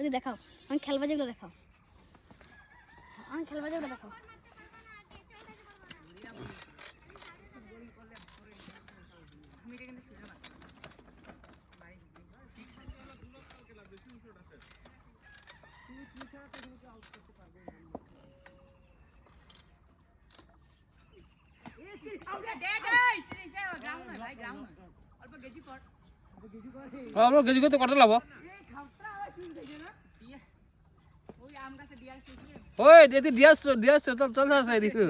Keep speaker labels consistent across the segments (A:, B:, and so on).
A: আমাদেরকে দেখাও, আমি খেলবা যেগুলো দেখাও, আমি খেলবা যেগুলো দেখাও।
B: আমরা গেজি করতে কত লাগবো? ওই এদি দিয়াস চল আছে এদিকে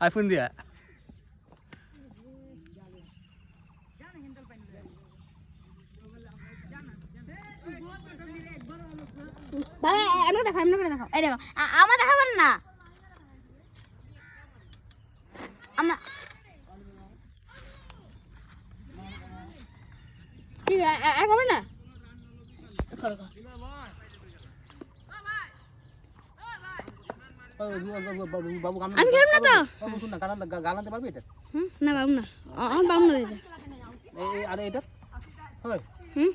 B: আইফোন দিয়া
A: বাবা এমন দেখো, এমন করে দেখো, এই দেখো আমার দেখাবেন না, আমার ঠিক আছে হবে না।
B: বাবু
A: আমি খেলব না তো,
B: না গান আনতে পারবি এটা?
A: না বাবু না, আমার বাবু না দিতে।
B: আরে এটা হয়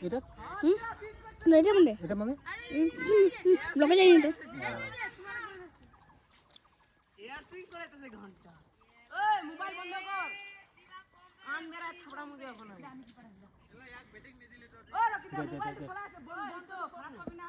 B: এটা
A: এটা মানে
B: এটা মানে
A: ব্লকে যাই তো
C: এয়ার সুইং করাইতেছে ঘন্টা। ওই মোবাইল বন্ধ কর, আন মেরা থাবড়া মুজে এখন। ওই রকি দা মোবাইল চলা আছে, বন্ধ খারাপ হবে না।